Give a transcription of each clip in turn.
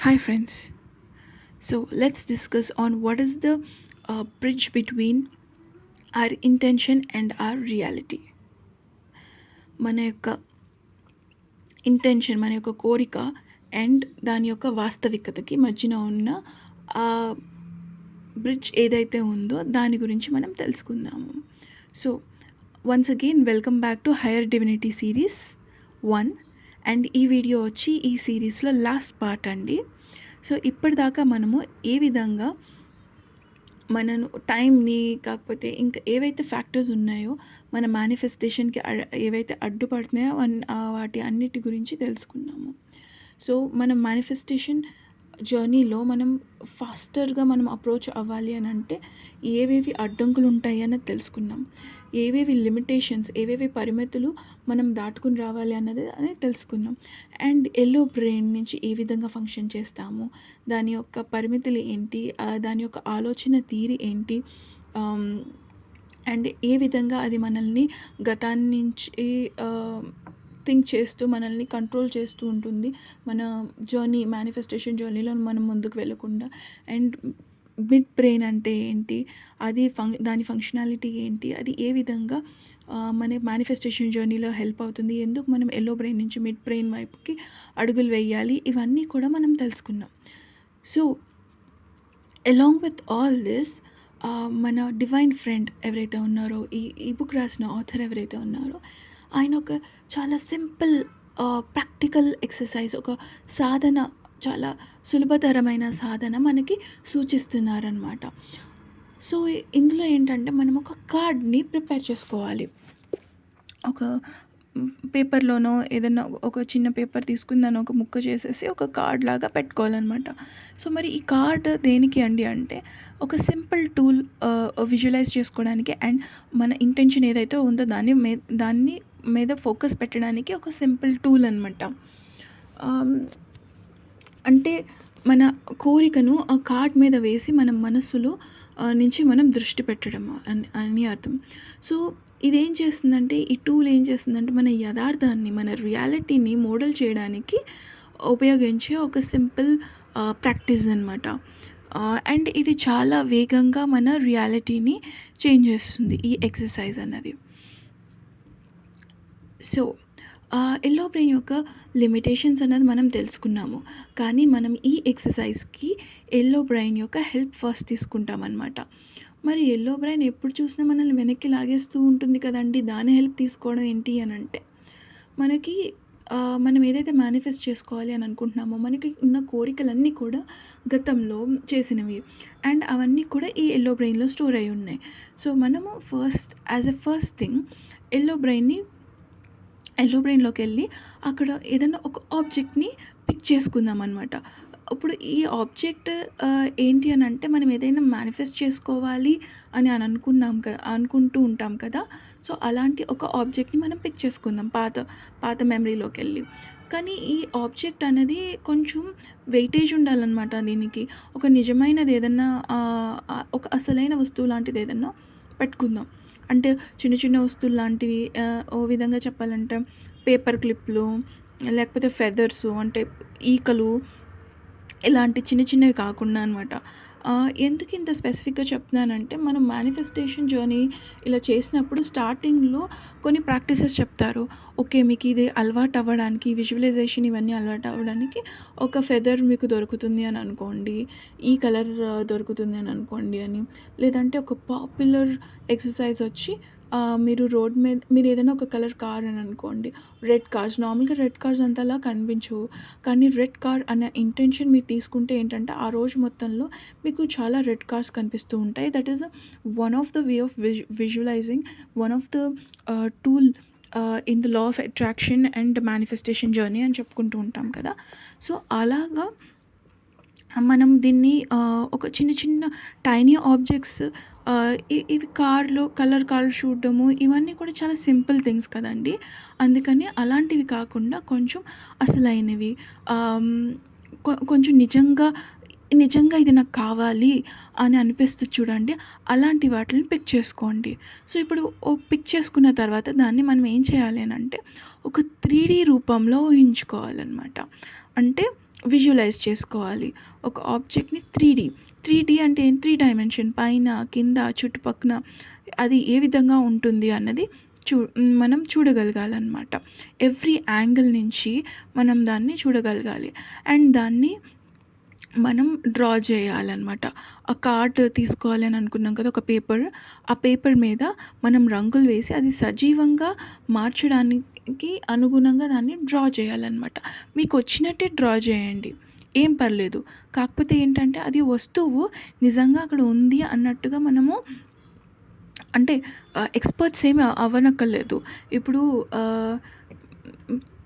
Hi friends. So let's discuss on what is the bridge between our intention and our reality. మన యొక్క intention, మన యొక్క కోరిక and దాని యొక్క వాస్తవికతకి మధ్యన ఉన్న ఆ బ్రిడ్జ్ ఏదైతే ఉందో దాని గురించి మనం తెలుసుకుందాము. So once again welcome back to hire divinity series 1 and ఈ వీడియో వచ్చి ఈ సిరీస్లో లాస్ట్ పార్ట్ అండి. సో ఇప్పటిదాకా మనము ఏ విధంగా మనను టైంని కాకపోతే ఇంకా ఏవైతే ఫ్యాక్టర్స్ ఉన్నాయో మన మేనిఫెస్టేషన్కి ఏవైతే అడ్డుపడుతున్నాయో వాటి అన్నిటి గురించి తెలుసుకున్నాము. సో మనం మేనిఫెస్టేషన్ జర్నీలో మనం ఫాస్టర్గా మనం అప్రోచ్ అవ్వాలి అని అంటే ఏవేవి అడ్డంకులు ఉంటాయి అన్నది తెలుసుకున్నాం. ఏవేవి లిమిటేషన్స్, ఏవేవి పరిమితులు మనం దాటుకుని రావాలి అనేది తెలుసుకున్నాం. అండ్ ఎల్లో బ్రెయిన్ నుంచి ఏ విధంగా ఫంక్షన్ చేస్తాము, దాని యొక్క పరిమితులు ఏంటి, దాని యొక్క ఆలోచన తీరి ఏంటి, అండ్ ఏ విధంగా అది మనల్ని గతాన్ని నుంచి థింక్ చేస్తూ మనల్ని కంట్రోల్ చేస్తూ ఉంటుంది మన మేనిఫెస్టేషన్ జర్నీలో మనం ముందుకు వెళ్ళకుండా. అండ్ మిడ్ బ్రెయిన్ అంటే ఏంటి, అది దాని ఫంక్షనాలిటీ ఏంటి, అది ఏ విధంగా మన మేనిఫెస్టేషన్ జర్నీలో హెల్ప్ అవుతుంది, ఎందుకు మనం ఎల్లో బ్రెయిన్ నుంచి మిడ్ బ్రెయిన్ వైపుకి అడుగులు వేయాలి, ఇవన్నీ కూడా మనం తెలుసుకున్నాం. So along with all this మన డివైన్ ఫ్రెండ్ ఎవరైతే ఉన్నారో, ఈ బుక్ రాసిన ఆథర్ ఎవరైతే ఉన్నారో, ఆయన ఒక చాలా సింపుల్ ప్రాక్టికల్ ఎక్సర్సైజ్, ఒక సాధన, చాలా సులభతరమైన సాధన మనకి సూచిస్తున్నారనమాట. సో ఇందులో ఏంటంటే మనం ఒక కార్డ్ని ప్రిపేర్ చేసుకోవాలి. ఒక పేపర్లోనో ఏదైనా ఒక చిన్న పేపర్ తీసుకుని దాన్ని ఒక ముక్క చేసేసి ఒక కార్డ్ లాగా పెట్టుకోవాలన్నమాట. సో మరి ఈ కార్డ్ దేనికి అండి అంటే ఒక సింపుల్ టూల్ విజువలైజ్ చేసుకోవడానికి అండ్ మన ఇంటెన్షన్ ఏదైతే ఉందో దాన్ని మీద ఫోకస్ పెట్టడానికి ఒక సింపుల్ టూల్ అనమాట. అంటే మన కోరికను ఆ కార్డ్ మీద వేసి మన మనస్సులో నుంచి మనం దృష్టి పెట్టడం అని అర్థం. సో ఇదేం చేస్తుందంటే, ఈ టూల్ ఏం చేస్తుందంటే మన యథార్థాన్ని, మన రియాలిటీని మోడల్ చేయడానికి ఉపయోగించే ఒక సింపుల్ ప్రాక్టీస్ అనమాట. అండ్ ఇది చాలా వేగంగా మన రియాలిటీని చేంజ్ చేస్తుంది ఈ ఎక్సర్సైజ్ అన్నది. సో ఎల్లో బ్రెయిన్ యొక్క లిమిటేషన్స్ అన్నది మనం తెలుసుకున్నాము, కానీ మనం ఈ ఎక్సర్సైజ్కి ఎల్లో బ్రెయిన్ యొక్క హెల్ప్ ఫస్ట్ తీసుకుంటామన్నమాట. మరి ఎల్లో బ్రెయిన్ ఎప్పుడు చూసినా మనల్ని వెనక్కి లాగేస్తూ ఉంటుంది కదండి, దాని హెల్ప్ తీసుకోవడం ఏంటి అని అంటే, మనకి మనం ఏదైతే మేనిఫెస్ట్ చేసుకోవాలి అని అనుకుంటున్నామో, మనకి ఉన్న కోరికలన్నీ కూడా గతంలో చేసినవి అండ్ అవన్నీ కూడా ఈ ఎల్లో బ్రెయిన్లో స్టోర్ అయి ఉన్నాయి. సో మనము ఫస్ట్ థింగ్ ఎల్లో బ్రెయిన్లోకి వెళ్ళి అక్కడ ఏదైనా ఒక ఆబ్జెక్ట్ని పిక్ చేసుకుందాం అనమాట. ఇప్పుడు ఈ ఆబ్జెక్ట్ ఏంటి అని అంటే, మనం ఏదైనా మేనిఫెస్ట్ చేసుకోవాలి అని అనుకుంటూ ఉంటాం కదా. సో అలాంటి ఒక ఆబ్జెక్ట్ని మనం పిక్ చేసుకుందాం పాత మెమరీలోకి వెళ్ళి. కానీ ఈ ఆబ్జెక్ట్ అనేది కొంచెం వెయిటేజ్ ఉండాలన్నమాట. దీనికి ఒక నిజమైనది ఏదన్నా, ఒక అసలైన వస్తువు లాంటిది ఏదన్నా పెట్టుకుందాం. అంటే చిన్న చిన్న వస్తువులు లాంటివి, ఓ విధంగా చెప్పాలంటే పేపర్ క్లిప్లు, లేకపోతే ఫెదర్సు అంటే ఈకలు, ఇలాంటి చిన్న చిన్నవి కాకుండా అనమాట. ఎందుకు ఇంత స్పెసిఫిక్గా చెప్తున్నానంటే, మనం మేనిఫెస్టేషన్ జర్నీ ఇలా చేసినప్పుడు స్టార్టింగ్లో కొన్ని ప్రాక్టీసెస్ చెప్తారు. ఓకే, మీకు ఇది అలవాటు అవ్వడానికి, విజువలైజేషన్ ఇవన్నీ అలవాటు అవ్వడానికి ఒక ఫెదర్ మీకు దొరుకుతుంది అని అనుకోండి, ఈ కలర్ దొరుకుతుంది అని అనుకోండి అని. లేదంటే ఒక పాపులర్ ఎక్సర్సైజ్ వచ్చి, మీరు రోడ్ మీద మీరు ఏదైనా ఒక కలర్ కార్ అని అనుకోండి, రెడ్ కార్స్, నార్మల్గా రెడ్ కార్స్ అంతలా కనిపించవు, కానీ రెడ్ కార్ అనే ఇంటెన్షన్ మీరు తీసుకుంటే ఏంటంటే, ఆ రోజు మొత్తంలో మీకు చాలా రెడ్ కార్స్ కనిపిస్తూ ఉంటాయి. That is one of the way of visualising, one of the tool in the law of attraction and manifestation journey అని చెప్పుకుంటూ ఉంటాం కదా. సో అలాగా మనం దీన్ని ఒక చిన్న చిన్న టైనీ ఆబ్జెక్ట్స్, ఇవి కలర్ కార్లు చూడడము, ఇవన్నీ కూడా చాలా సింపుల్ థింగ్స్ కదండి. అందుకని అలాంటివి కాకుండా కొంచెం అసలైనవి, కొంచెం నిజంగా ఇది నాకు కావాలి అని అనిపిస్తుంది చూడండి, అలాంటి వాటిని పిక్ చేసుకోండి. సో ఇప్పుడు పిక్ చేసుకున్న తర్వాత దాన్ని మనం ఏం చేయాలి అని అంటే, ఒక 3D రూపంలో ఊహించుకోవాలన్నమాట. అంటే విజువలైజ్ చేసుకోవాలి. ఒక ఆబ్జెక్ట్‌ని 3 అంటే 3 డైమెన్షన్ పైన, కింద, చుట్టుపక్కన అది ఏ విధంగా ఉంటుంది అన్నది మనం చూడగలగాలనమాట. ఎవ్రీ యాంగిల్ నుంచి మనం దాన్ని చూడగలగాలి. అండ్ దాన్ని మనం డ్రా చేయాలనమాట. ఆ కార్డ్ తీసుకోవాలి అని అనుకున్నాం కదా! ఒక పేపర్. ఆ పేపర్ మీద మనం రంగులు వేసి అది సజీవంగా మార్చడానికి అనుగుణంగా దాన్ని డ్రా చేయాలనమాట. మీకొచ్చినట్టే డ్రా చేయండి. ఏం పర్లేదు. కాకపోతే ఏంటంటే అది వస్తువు నిజంగా అక్కడ ఉంది అన్నట్టుగా మనము అంటే ఎక్స్‌పర్ట్స్ ఏమి అవ్వనక్కర్లేదు. ఇప్పుడు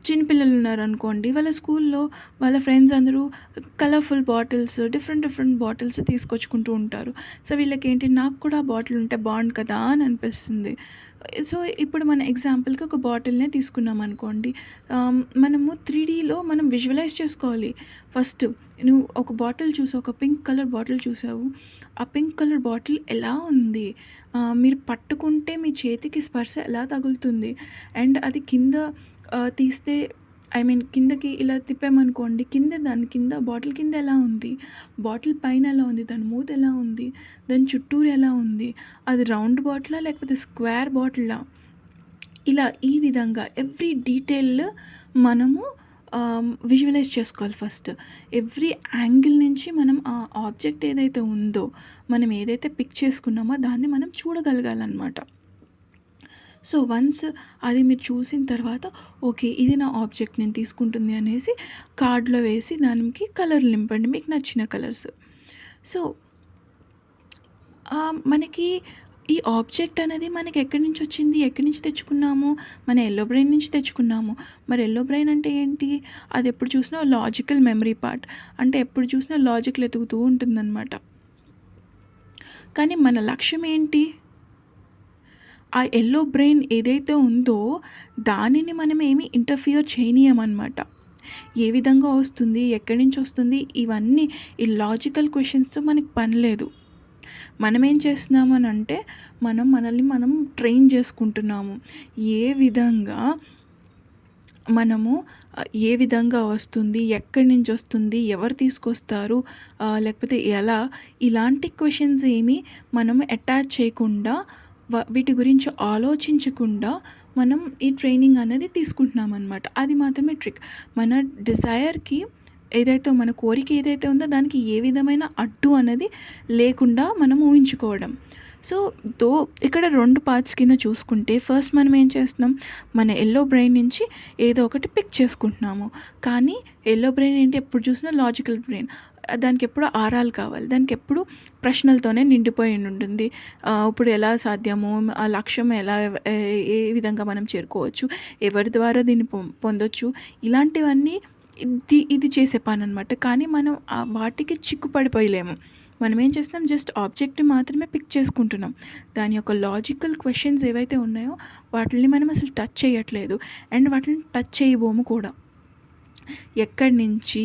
చిన్న పిల్లలు ఉన్నారనుకోండి, వాళ్ళ స్కూల్లో వాళ్ళ ఫ్రెండ్స్ అందరూ కలర్‌ఫుల్ బాటిల్స్, డిఫరెంట్ బాటిల్స్ తీసుకొచ్చుకుంటూ ఉంటారు. సో, వీళ్ళకేంటి నాకు కూడా ఆ బాటిల్ ఉంటే బావుండు కదా అని అనిపిస్తుంది. సో, ఇప్పుడు మన ఎగ్జాంపుల్‌కి ఒక బాటిల్‌నే తీసుకున్నామనుకోండి. మనము 3డీలో మనం విజువలైజ్ చేసుకోవాలి. ఫస్ట్ నువ్వు ఒక బాటిల్ చూసావు, ఒక పింక్ కలర్ బాటిల్ చూసావు. ఆ పింక్ కలర్ బాటిల్ ఎలా ఉంది? మీరు పట్టుకుంటే మీ చేతికి స్పర్శ ఎలా తగులుతుంది? అండ్ అది కింద తీస్తే ఐ మీన్ కిందకి ఇలా తిప్పామనుకోండి, దాని కింద బాటిల్ కింద ఎలా ఉంది? బాటిల్ పైన ఎలా ఉంది? దాని మూత ఎలా ఉంది? దాని చుట్టూరు ఎలా ఉంది? అది రౌండ్ బాటిలా? లేకపోతే స్క్వేర్ బాటిలా? ఇలా ఈ విధంగా ఎవ్రీ డీటెయిల్ మనము విజువలైజ్ చేసుకోవాలి ఫస్ట్. ఎవ్రీ యాంగిల్ నుంచి మనం ఆ ఆబ్జెక్ట్ ఏదైతే ఉందో, మనం ఏదైతే పిక్ చేసుకున్నామో దాన్ని మనం చూడగలగాలనమాట. సో, వన్స్ అది మీరు చూసిన తర్వాత ఓకే. ఇది నా ఆబ్జెక్ట్ నేను తీసుకుంటుంది అనేసి కార్డ్‌లో వేసి దానికి కలర్లు నింపండి మీకు నచ్చిన కలర్స్. సో, మనకి ఈ ఆబ్జెక్ట్ అనేది మనకి ఎక్కడి నుంచి వచ్చింది? ఎక్కడి నుంచి తెచ్చుకున్నాము? మన యెల్లో బ్రెయిన్ నుంచి తెచ్చుకున్నాము. మరి యెల్లో బ్రెయిన్ అంటే ఏంటి? అది ఎప్పుడు చూసినా లాజికల్ మెమరీ పార్ట్. అంటే ఎప్పుడు చూసినా లాజిక్‌లు ఎతుకుతూ ఉంటుందనమాట. కానీ మన లక్ష్యం ఏంటి? ఆ యెల్లో బ్రెయిన్ ఏదైతే ఉందో దానిని మనం ఏమి ఇంటర్ఫియర్ చేయనీయమనమాట. ఏ విధంగా వస్తుంది? ఎక్కడి నుంచి వస్తుంది? ఇవన్నీ ఈ లాజికల్ క్వెషన్స్‌తో మనకి పని లేదు. మనమేం చేస్తున్నామనంటే మనల్ని మనం ట్రైన్ చేసుకుంటున్నాము. ఏ విధంగా మనము ఏ విధంగా వస్తుంది? ఎక్కడి నుంచి వస్తుంది? ఎవరు తీసుకొస్తారు? లేకపోతే ఎలా? ఇలాంటి క్వెషన్స్ ఏమి మనం అటాచ్ చేయకుండా వీటి గురించి ఆలోచించకుండా మనం ఈ ట్రైనింగ్ అనేది తీసుకుంటున్నామనమాట. అది మాత్రమే ట్రిక్. మన డిజైర్‌కి ఏదైతే మన కోరిక ఏదైతే ఉందో దానికి ఏ విధమైన అడ్డు అనేది లేకుండా మనం ఊహించుకోవడం. సో, ఇక్కడ 2 పార్ట్స్ కింద చూసుకుంటే ఫస్ట్ మనం ఏం చేస్తున్నాం? మన యెల్లో బ్రెయిన్ నుంచి ఏదో ఒకటి పిక్ చేసుకుంటున్నాము. కానీ యెల్లో బ్రెయిన్ ఏంటి ఎప్పుడు చూసినా లాజికల్ బ్రెయిన్. దానికెప్పుడు ఆరాలు కావాలి. దానికెప్పుడు ప్రశ్నలతోనే నిండిపోయి ఉంటుంది. ఇప్పుడు ఎలా సాధ్యము? ఆ లక్ష్యం ఎలా ఏ విధంగా మనం చేరుకోవచ్చు? ఎవరి ద్వారా దీన్ని పొందొచ్చు? ఇలాంటివన్నీ ఇది చేసే పననమాట. కానీ మనం వాటికి చిక్కుపడిపోయలేము. మనం ఏం చేస్తున్నాం? జస్ట్ ఆబ్జెక్ట్‌ని మాత్రమే పిక్ చేసుకుంటున్నాం. దాని యొక్క లాజికల్ క్వెషన్స్ ఏవైతే ఉన్నాయో వాటిల్ని మనం అసలు టచ్ చేయట్లేదు. అండ్ వాటిని టచ్ చేయబోము కూడా. ఎక్కడి నుంచి,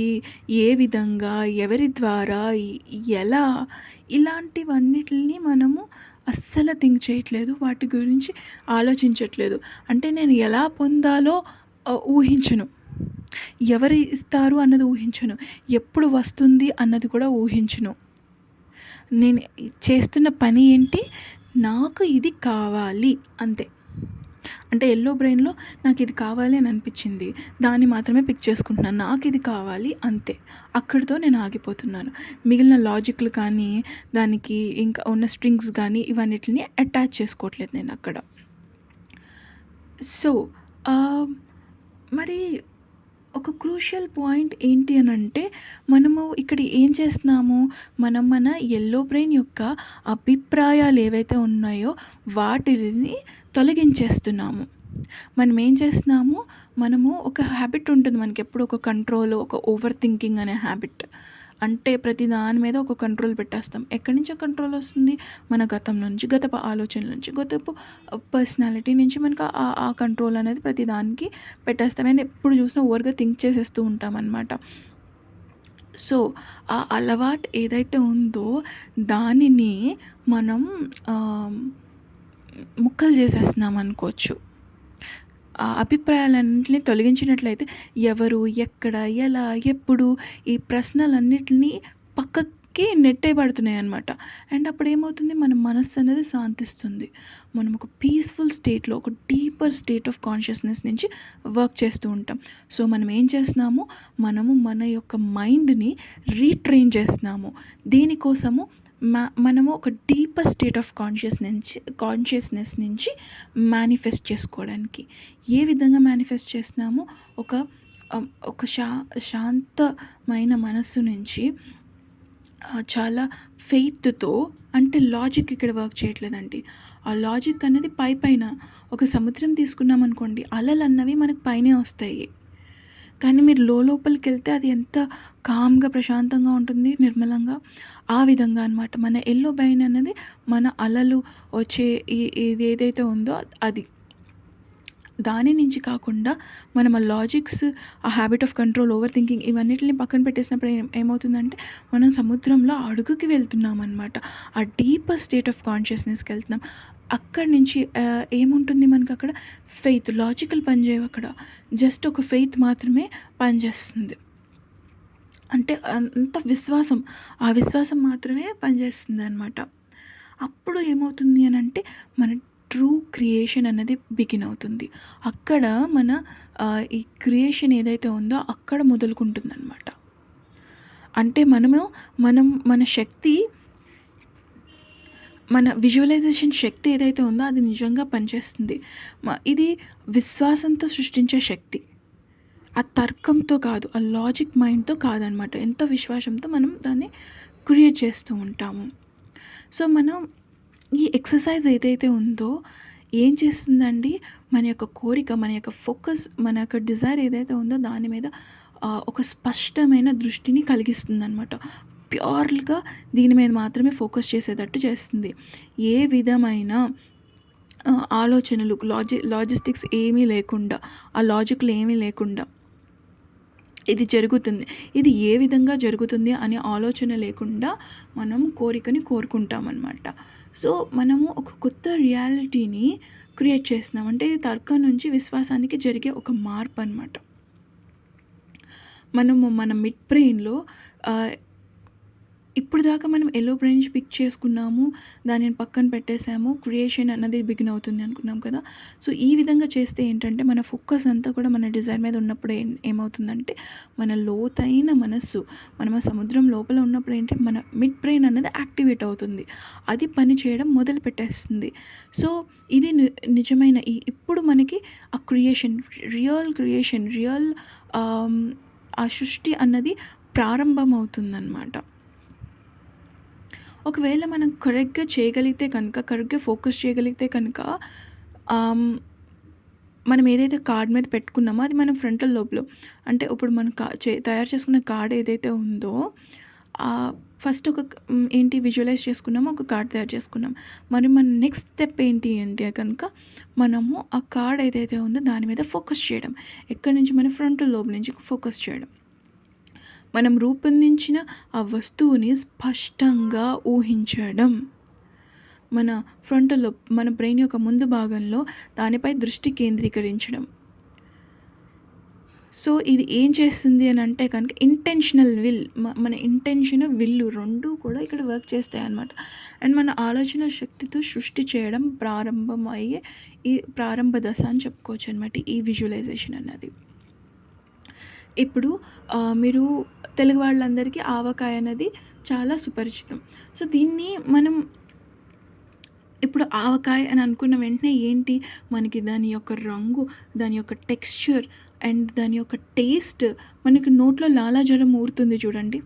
ఏ విధంగా, ఎవరి ద్వారా, ఎలా ఇలాంటివన్నిటిని మనము అస్సలు థింక్ చేయట్లేదు. వాటి గురించి ఆలోచించట్లేదు. అంటే నేను ఎలా పొందాలో ఊహించను. ఎవరు ఇస్తారు అన్నది ఊహించను. ఎప్పుడు వస్తుంది అన్నది కూడా ఊహించను. నేను చేస్తున్న పని ఏంటి? నాకు ఇది కావాలి అంతే. అంటే యెల్లో బ్రెయిన్‌లో నాకిది కావాలి అని అనిపించింది. దాన్ని మాత్రమే పిక్ చేసుకుంటున్నాను. నాకిది కావాలి అంతే. అక్కడితో నేను ఆగిపోతున్నాను. మిగిలిన లాజిక్‌లు కానీ, దానికి ఇంకా ఉన్న స్ట్రింగ్స్ గానీ ఇవన్నిటిని అటాచ్ చేసుకోవట్లేదు నేనక్కడ. సో, మరి ఒక క్రూషియల్ పాయింట్ ఏంటి అనంటే, మనము ఇక్కడ ఏం చేస్తున్నాము? మనం మన యెల్లో బ్రెయిన్ యొక్క అభిప్రాయాలు ఏవైతే ఉన్నాయో వాటిని తొలగించేస్తున్నాము. మనం ఏం చేస్తున్నాము? మనము ఒక హ్యాబిట్ ఉంటుంది మనకెప్పుడు ఒక కంట్రోల్, ఒక ఓవర్ థింకింగ్ అనే హ్యాబిట్. అంటే ప్రతి దాని మీద ఒక కంట్రోల్ పెట్టేస్తాం. ఎక్కడి నుంచి ఆ కంట్రోల్ వస్తుంది? మన గతం నుంచి, గతపు ఆలోచనల నుంచి, గతపు పర్సనాలిటీ నుంచి మనకు ఆ కంట్రోల్ అనేది ప్రతి దానికి పెట్టేస్తాం. అండ్ ఎప్పుడు చూసినా ఓవర్‌గా థింక్ చేసేస్తూ ఉంటామనమాట. సో, ఆ అలవాటు ఏదైతే ఉందో దానిని మనం ముక్కలు చేసేస్తున్నాం అనుకోవచ్చు. ఆ అభిప్రాయాలన్నిటిని తొలగించినట్లయితే ఎవరు, ఎక్కడ, ఎలా, ఎప్పుడు ఈ ప్రశ్నలన్నిటిని పక్కకి నెట్టేయబడుతున్నాయనమాట. అండ్ అప్పుడేమవుతుంది మన మనస్సు అనేది శాంతిస్తుంది. మనం ఒక పీస్‌ఫుల్ స్టేట్‌లో ఒక డీపర్ స్టేట్ ఆఫ్ కాన్షియస్‌నెస్ నుంచి వర్క్ చేస్తూ ఉంటాం. సో, మనం ఏం చేస్తున్నాము, మనము మన యొక్క మైండ్‌ని రీట్రైన్ చేస్తున్నాము. దేనికోసము మనము ఒక డీపర్ స్టేట్ ఆఫ్ కాన్షియస్‌నెస్ నుంచి మేనిఫెస్ట్ చేసుకోవడానికి. ఏ విధంగా మేనిఫెస్ట్ చేస్తున్నామో ఒక ఒక శాంతమైన మనస్సు నుంచి చాలా ఫెయిత్‌తో, అంటే లాజిక్ ఇక్కడ వర్క్ చేయట్లేదండి. ఆ లాజిక్ అనేది పైన ఒక సముద్రం తీసుకున్నామనుకోండి, అలలన్నవి మనకు పైనే వస్తాయి. కానీ మీరు లోపలికెళ్తే అది ఎంత కామ్‌గా, ప్రశాంతంగా ఉంటుంది, నిర్మలంగా. ఆ విధంగా అనమాట. మన యెల్లో బ్రెయిన్ అనేది మన అలలు వచ్చే ఇది ఏదైతే ఉందో అది. దాని నుంచి కాకుండా మనం ఆ లాజిక్స్, ఆ habit of control, over thinking ఇవన్నిటిని పక్కన పెట్టేసినప్పుడు ఏమవుతుందంటే మనం సముద్రంలో అడుగుకి వెళ్తున్నామనమాట. ఆ డీపర్ స్టేట్ ఆఫ్ కాన్షియస్‌నెస్‌కి వెళ్తున్నాం. అక్కడి నుంచి ఏముంటుంది మనకక్కడ, ఫెయిత్, లాజికల్ పని చేయవక్కడ. జస్ట్ ఒక ఫెయిత్ మాత్రమే పనిచేస్తుంది. అంటే అంత విశ్వాసం, ఆ విశ్వాసం మాత్రమే పనిచేస్తుందనమాట. అప్పుడు ఏమవుతుంది అనంటే మన ట్రూ క్రియేషన్ అనేది బిగిన్ అవుతుంది. అక్కడ మన ఈ క్రియేషన్ ఏదైతే ఉందో అక్కడ మొదలుకుంటుందనమాట. అంటే మన శక్తి, మన విజువలైజేషన్ శక్తి ఏదైతే ఉందో అది నిజంగా పనిచేస్తుంది. ఇది విశ్వాసంతో సృష్టించే శక్తి. ఆ తర్కంతో కాదు, ఆ లాజిక్ మైండ్‌తో కాదనమాట. ఎంతో విశ్వాసంతో మనం దాన్ని క్రియేట్ చేస్తూ ఉంటాము. సో, మనం ఈ ఎక్సర్సైజ్ ఏదైతే ఉందో ఏం చేస్తుందండి, మన యొక్క కోరిక, మన యొక్క ఫోకస్, మన యొక్క డిజైర్ ఏదైతే ఉందో దాని మీద ఒక స్పష్టమైన దృష్టిని కలిగిస్తుందనమాట. ప్యూర్‌గా దీని మీద మాత్రమే ఫోకస్ చేసేటట్టు చేస్తుంది. ఏ విధమైన ఆలోచనలు, లాజిస్టిక్స్ ఏమీ లేకుండా, ఆ లాజిక్‌లు ఏమీ లేకుండా ఇది జరుగుతుంది. ఇది ఏ విధంగా జరుగుతుంది అనే ఆలోచన లేకుండా మనం కోరికని కోరుకుంటామనమాట. సో, మనము ఒక కొత్త రియాలిటీని క్రియేట్ చేస్తున్నాం. అంటే ఇది తర్కం నుంచి విశ్వాసానికి జరిగే ఒక మార్పనమాట. మనము మన మిడ్ బ్రెయిన్‌లో ఇప్పటిదాకా మనం యెల్లో బ్రెయిన్ పిక్ చేసుకున్నాము, దానిని పక్కన పెట్టేసాము, క్రియేషన్ అన్నది బిగిన్ అవుతుంది అనుకున్నాం కదా! సో, ఈ విధంగా చేస్తే ఏంటంటే మన ఫోకస్ అంతా కూడా మన డిజైర్ మీద ఉన్నప్పుడు ఏమవుతుందంటే మన లోతైన మనస్సు, మనం ఆ సముద్రం లోపల ఉన్నప్పుడు ఏంటి మన మిడ్ బ్రెయిన్ అన్నది యాక్టివేట్ అవుతుంది. అది పని చేయడం మొదలుపెట్టేస్తుంది. సో, ఇది నిజమైన ఇప్పుడు మనకి ఆ క్రియేషన్, ఆ సృష్టి అన్నది ప్రారంభమవుతుందనమాట. ఒకవేళ మనం కరెక్ట్‌గా చేయగలిగితే కనుక, కరెక్ట్‌గా ఫోకస్ చేయగలిగితే కనుక మనం ఏదైతే కార్డ్ మీద పెట్టుకున్నామో అది మన ఫ్రంటల్ లోబ్‌లో, అంటే ఇప్పుడు మనం తయారు చేసుకున్న కార్డ్ ఏదైతే ఉందో ఫస్ట్ ఏంటి విజువలైజ్ చేసుకున్నాము, ఒక కార్డ్ తయారు చేసుకున్నాం. మరి మన నెక్స్ట్ స్టెప్ ఏంటి అంటే కనుక మనము ఆ కార్డ్ ఏదైతే ఉందో దాని మీద ఫోకస్ చేయడం. ఎక్కడి నుంచి, మన ఫ్రంటల్ లోబ్ నుంచి ఫోకస్ చేయడం. మనం రూపొందించిన ఆ వస్తువుని స్పష్టంగా ఊహించడం. మన ఫ్రంటల్ లోబ్, మన బ్రెయిన్ యొక్క ముందు భాగంలో దానిపై దృష్టి కేంద్రీకరించడం. సో, ఇది ఏం చేస్తుంది అని అంటే కనుక ఇంటెన్షనల్ విల్, మన ఇంటెన్షన్, విల్లు 2 కూడా ఇక్కడ వర్క్ చేస్తాయన్నమాట. అండ్ మన ఆలోచన శక్తితో సృష్టి చేయడం ప్రారంభమయ్యే ఈ ప్రారంభ దశ అని చెప్పుకోవచ్చు అనమాట ఈ విజువలైజేషన్ అన్నది. ఇప్పుడు మీరు తెలుగు వాళ్ళందరికీ ఆవకాయ అనేది చాలా సుపరిచితం. సో, దీన్ని మనం ఇప్పుడు ఆవకాయ అని అనుకున్న వెంటనే ఏంటి, మనకి దాని యొక్క రంగు, దాని యొక్క టెక్స్చర్ అండ్ దాని యొక్క టేస్ట్ మనకి నోట్లో లాలాజలం ఊరుతుంది చూడండి.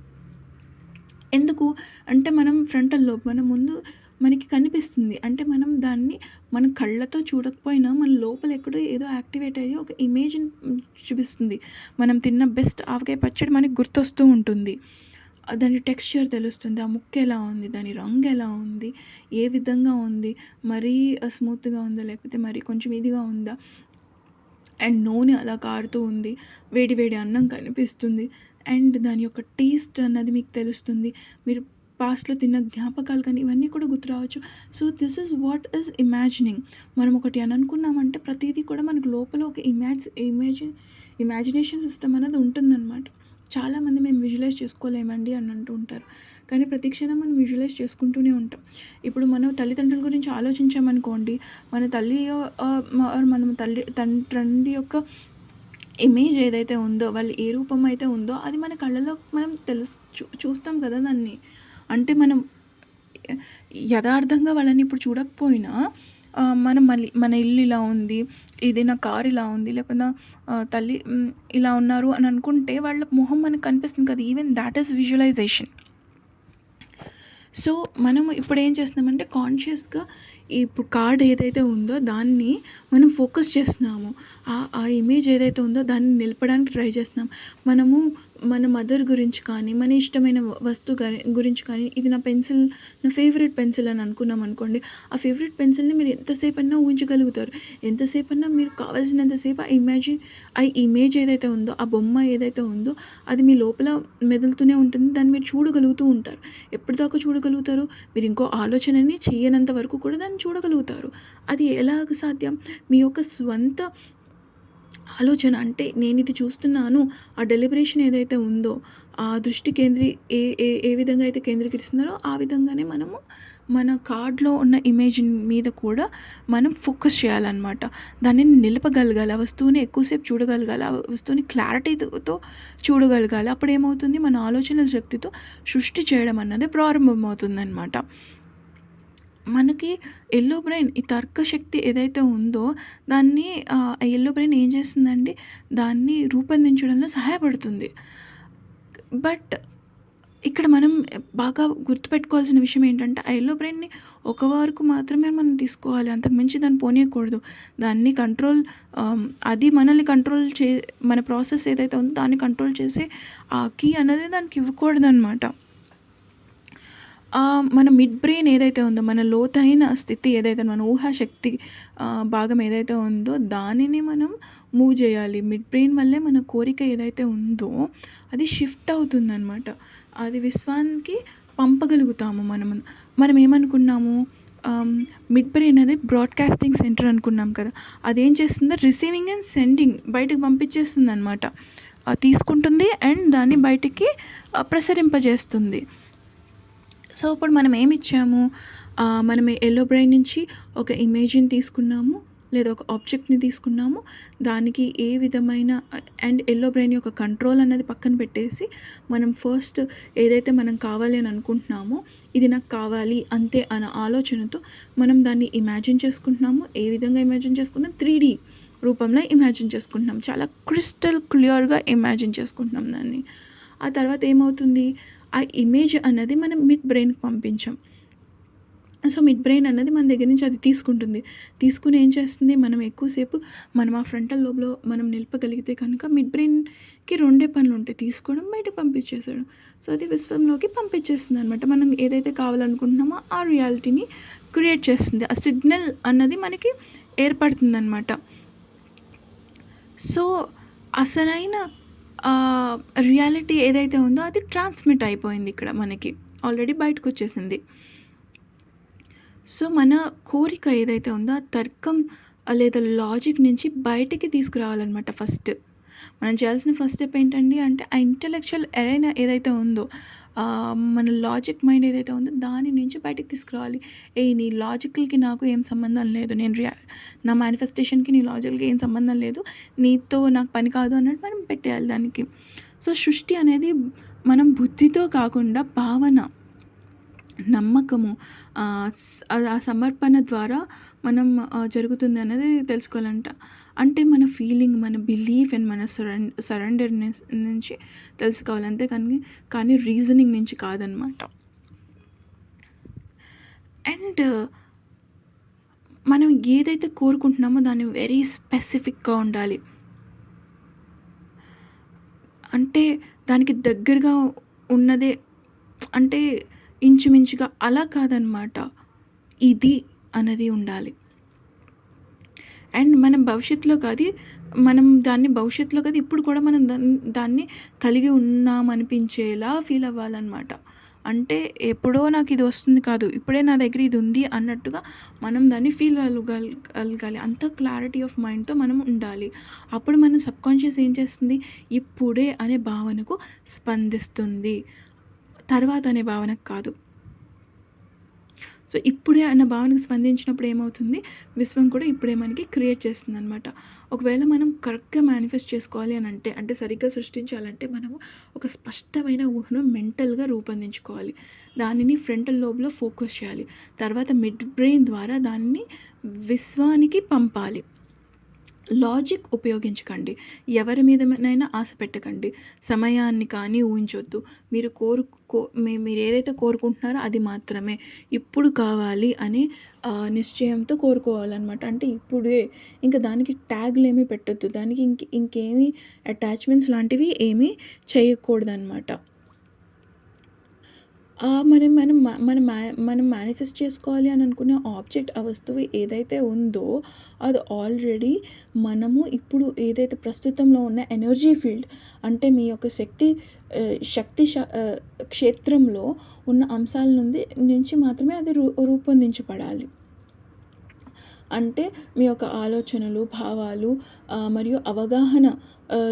ఎందుకు అంటే మనం ఫ్రంటల్ లోబ్ మన ముందు మనకి కనిపిస్తుంది. అంటే మనం దాన్ని మన కళ్ళతో చూడకపోయినా మన లోపల ఎక్కడో ఏదో యాక్టివేట్ అయ్యి ఒక ఇమేజ్‌ని చూపిస్తుంది. మనం తిన్న బెస్ట్ ఆవకాయ పచ్చడి మనకి గుర్తొస్తూ ఉంటుంది. దాని టెక్స్చర్ తెలుస్తుంది. ఆ ముక్క ఎలా ఉంది, దాని రంగు ఎలా ఉంది, ఏ విధంగా ఉంది, మరీ స్మూత్‌గా ఉందా, లేకపోతే మరి కొంచెం ఇదిగా ఉందా, అండ్ నూనె అలా కారుతూ ఉంది, వేడి వేడి అన్నం కనిపిస్తుంది, అండ్ దాని యొక్క టేస్ట్ అన్నది మీకు తెలుస్తుంది. మీరు పాస్ట్‌లో తిన్న జ్ఞాపకాలు కానీ ఇవన్నీ కూడా గుర్తు రావచ్చు. So, this is what is imagining. మనం ఒకటి అని అనుకున్నామంటే ప్రతీదీ కూడా మనకు లోపల ఒక ఇమాజినేషన్ సిస్టమ్ అనేది ఉంటుందనమాట. చాలామంది మేము విజువలైజ్ చేసుకోలేమండి అని అంటూ ఉంటారు. కానీ ప్రతి క్షణం మనం విజువలైజ్ చేసుకుంటూనే ఉంటాం. ఇప్పుడు మనం తల్లిదండ్రుల గురించి ఆలోచించామనుకోండి, మన తల్లి మనం తండ్రి యొక్క ఇమేజ్ ఏదైతే ఉందో, వాళ్ళు ఏ రూపం అయితే ఉందో అది మన కళ్ళలో మనం చూస్తాం కదా దాన్ని. అంటే మనం యథార్థంగా వాళ్ళని ఇప్పుడు చూడకపోయినా మనం మళ్ళీ మన ఇల్లు ఇలా ఉంది, ఇది నా కార్ ఇలా ఉంది, లేకపోతే తల్లి ఇలా ఉన్నారు అని అనుకుంటే వాళ్ళ మొహం మనకు కనిపిస్తుంది కదా. Even that is visualization. So, మనము ఇప్పుడేం చేస్తున్నామంటే కాన్షియస్‌గా ఇప్పుడు కార్డ్ ఏదైతే ఉందో దాన్ని మనం ఫోకస్ చేస్తున్నాము. ఆ ఇమేజ్ ఏదైతే ఉందో దాన్ని నిలపడానికి ట్రై చేస్తున్నాం. మనము మన మదర్ గురించి కానీ, మన ఇష్టమైన వస్తువు గురించి కానీ, ఇది నా ఫేవరెట్ పెన్సిల్ అని అనుకున్నామనుకోండి. ఆ ఫేవరెట్ పెన్సిల్‌ని మీరు ఎంతసేపన్నా ఊహించగలుగుతారు. ఎంతసేపన్నా మీరు కావాల్సినంతసేపు ఆ ఇమేజ్ ఏదైతే ఉందో, ఆ బొమ్మ ఏదైతే ఉందో అది మీ లోపల మెదులుతూనే ఉంటుంది. దాన్ని మీరు చూడగలుగుతూ ఉంటారు. ఎప్పటిదాకా చూడగలుగుతారు? మీరు ఇంకో ఆలోచనని చేయనంత వరకు కూడా దాన్ని చూడగలుగుతారు. అది ఎలాగ సాధ్యం? మీ యొక్క స్వంత ఆలోచన అంటే నేనిది చూస్తున్నాను, ఆ డెలిబరేషన్ ఏదైతే ఉందో, ఆ దృష్టి ఏ ఏ ఏ విధంగా అయితే కేంద్రీకరిస్తున్నారో ఆ విధంగానే మనము మన కార్డ్‌లో ఉన్న ఇమేజ్ మీద కూడా మనం ఫోకస్ చేయాలనమాట. దాన్ని నిలపగలగాలి. ఆ వస్తువుని ఎక్కువసేపు చూడగలగాలి. ఆ వస్తువుని క్లారిటీతో చూడగలగాలి. అప్పుడేమవుతుంది, మన ఆలోచనల శక్తితో సృష్టి చేయడం అన్నది ప్రారంభమవుతుందనమాట. మనకి యెల్లో బ్రెయిన్ ఈ తర్కశక్తి ఏదైతే ఉందో దాన్ని యెల్లో బ్రెయిన్ ఏం చేస్తుందండి, దాన్ని రూపొందించడంలో సహాయపడుతుంది. బట్ ఇక్కడ మనం బాగా గుర్తుపెట్టుకోవాల్సిన విషయం ఏంటంటే, ఆ యెల్లో బ్రెయిన్‌ని ఒక వరకు మాత్రమే మనం తీసుకోవాలి. అంతకు మించి దాన్ని పోనీయకూడదు. దాన్ని అది మనల్ని మన ప్రాసెస్ ఏదైతే ఉందో దాన్ని కంట్రోల్ చేసే ఆ కీ అనేది దానికి ఇవ్వకూడదనమాట. మన మిడ్ బ్రెయిన్ ఏదైతే ఉందో, మన లోతైన స్థితి ఏదైతే మన ఊహాశక్తి భాగం ఏదైతే ఉందో దానిని మనం మూవ్ చేయాలి. మిడ్ బ్రెయిన్ వల్లే మన కోరిక ఏదైతే ఉందో అది షిఫ్ట్ అవుతుందనమాట. అది విశ్వానికి పంపగలుగుతాము మనము. మనం ఏమనుకున్నాము, మిడ్ బ్రెయిన్ అనేది బ్రాడ్‌కాస్టింగ్ సెంటర్ అనుకున్నాం కదా. అదేం చేస్తుందో రిసీవింగ్ అండ్ సెండింగ్ బయటకు పంపించేస్తుందనమాట. తీసుకుంటుంది అండ్ దాన్ని బయటికి ప్రసరింపజేస్తుంది. సో, ఇప్పుడు మనం ఏమిచ్చాము, మనం యెల్లో బ్రెయిన్ నుంచి ఒక ఇమేజ్‌ని తీసుకున్నాము, లేదా ఒక ఆబ్జెక్ట్‌ని తీసుకున్నాము. దానికి ఏ విధమైన అండ్ యెల్లో బ్రెయిన్ యొక్క కంట్రోల్ అన్నది పక్కన పెట్టేసి, మనం ఫస్ట్ ఏదైతే మనం కావాలి అని అనుకుంటున్నామో, ఇది నాకు కావాలి అంతే అన్న ఆలోచనతో మనం దాన్ని ఇమాజిన్ చేసుకుంటున్నాము. ఏ విధంగా ఇమాజిన్ చేసుకున్నాం? 3D రూపంలో ఇమాజిన్ చేసుకుంటున్నాం. చాలా క్రిస్టల్ క్లియర్‌గా ఇమాజిన్ చేసుకుంటున్నాం దాన్ని. ఆ తర్వాత ఏమవుతుంది, ఆ ఇమేజ్ అన్నది మనం మిడ్ బ్రెయిన్‌కి పంపించాం. సో, మిడ్ బ్రెయిన్ అన్నది మన దగ్గర నుంచి అది తీసుకుంటుంది. తీసుకొని ఏం చేస్తుంది, మనం ఎక్కువసేపు ఆ ఫ్రంటల్ లోబ్‌లో మనం నిలపగలిగితే కనుక మిడ్ బ్రెయిన్‌కి 2 పనులుంటాయి. తీసుకోవడం, బయటకి పంపించేసేయడం. సో, అది విశ్వంలోకి పంపించేస్తుందనమాట. మనం ఏదైతే కావాలనుకుంటున్నామో ఆ రియాలిటీని క్రియేట్ చేస్తుంది. ఆ సిగ్నల్ అన్నది మనకి ఏర్పడుతుందనమాట. సో, అసలైన రియాలిటీ ఏదైతే ఉందో అది ట్రాన్స్మిట్ అయిపోయింది ఇక్కడ మనకి. ఆల్రెడీ బయటకొచ్చేసింది. సో, మన కోరిక ఏదైతే ఉందో ఆ తర్కం లేదా లాజిక్ నుంచి బయటికి తీసుకురావాలనమాట ఫస్ట్. మనం చేయాల్సిన ఫస్ట్ స్టెప్ ఏంటండి అంటే, ఆ ఇంటలెక్చువల్ ఎరైనా ఏదైతే ఉందో, మన లాజిక్ మైండ్ ఏదైతే ఉందో దాని నుంచి బయటికి తీసుకురావాలి. నీ లాజికల్‌కి నాకు ఏం సంబంధం లేదు. నా మేనిఫెస్టేషన్‌కి నీ లాజికల్‌కి ఏం సంబంధం లేదు. నీతో నాకు పని కాదు అన్నట్టు మనం పెట్టేయాలి దానికి. సో, సృష్టి అనేది మనం బుద్ధితో కాకుండా భావన, నమ్మకము, ఆ సమర్పణ ద్వారా మనం జరుగుతుంది అనేది తెలుసుకోవాలంట. అంటే మన ఫీలింగ్, మన బిలీఫ్ అండ్ మన సరెండర్‌నెస్ నుంచి తెలుసుకోవాలి. అంతే కానీ రీజనింగ్ నుంచి కాదనమాట. అండ్ మనం ఏదైతే కోరుకుంటున్నామో దాన్ని వెరీ స్పెసిఫిక్‌గా ఉండాలి. అంటే దానికి దగ్గరగా ఉన్నదే, అంటే ఇంచుమించుగా అలా కాదనమాట. ఇది అన్నది ఉండాలి. అండ్ మనం భవిష్యత్తులో కాదు ఇప్పుడు కూడా మనం దాన్ని కలిగి ఉన్నామనిపించేలా ఫీల్ అవ్వాలన్నమాట. అంటే ఎప్పుడో నాకిది వస్తుంది కాదు. ఇప్పుడే నా దగ్గర ఇది ఉంది అన్నట్టుగా మనం దాన్ని ఫీల్ అవ్వగలగాలి. అంత క్లారిటీ ఆఫ్ మైండ్‌తో మనం ఉండాలి. అప్పుడు మన సబ్‌కాన్షియస్ ఏం చేస్తుంది? ఇప్పుడే అనే భావనకు స్పందిస్తుంది. తర్వాత అనే భావనకు కాదు. సో, ఇప్పుడే అన్న భావనకు స్పందించినప్పుడు ఏమవుతుంది? విశ్వం కూడా ఇప్పుడే మనకి క్రియేట్ చేస్తుందనమాట. ఒకవేళ మనం కరెక్ట్‌గా మేనిఫెస్ట్ చేసుకోవాలి అనంటే, అంటే సరిగ్గా సృష్టించాలంటే మనము ఒక స్పష్టమైన ఊహను మెంటల్‌గా రూపొందించుకోవాలి. దానిని ఫ్రంటల్ లోబ్‌లో ఫోకస్ చేయాలి. తర్వాత మిడ్ బ్రెయిన్ ద్వారా దాన్ని విశ్వానికి పంపాలి. లాజిక్ ఉపయోగించకండి. ఎవరి మీదనైనా ఆశ పెట్టకండి. సమయాన్ని కానీ ఊహించొద్దు. మీరు మీరేదైతే కోరుకుంటున్నారో అది మాత్రమే. ఇప్పుడు కావాలి అనే నిశ్చయంతో కోరుకోవాలనమాట. అంటే ఇప్పుడే. ఇంకా దానికి ట్యాగ్‌లేమి పెట్టొద్దు. దానికి ఇంకేమి అటాచ్‌మెంట్స్ లాంటివి ఏమీ చేయకూడదనమాట. మనం మనం మ మనం మ్యా మనం మేనిఫెస్ట్ చేసుకోవాలి అని అనుకునే ఆబ్జెక్ట్, ఆ వస్తువు ఏదైతే ఉందో అది ఆల్రెడీ మనము ఇప్పుడు ఏదైతే ప్రస్తుతంలో ఉన్న ఎనర్జీ ఫీల్డ్, అంటే మీ యొక్క శక్తి క్షేత్రంలో ఉన్న అంశాల నుంచి మాత్రమే అది రూపొందించబడాలి. అంటే మీ యొక్క ఆలోచనలు, భావాలు మరియు అవగాహన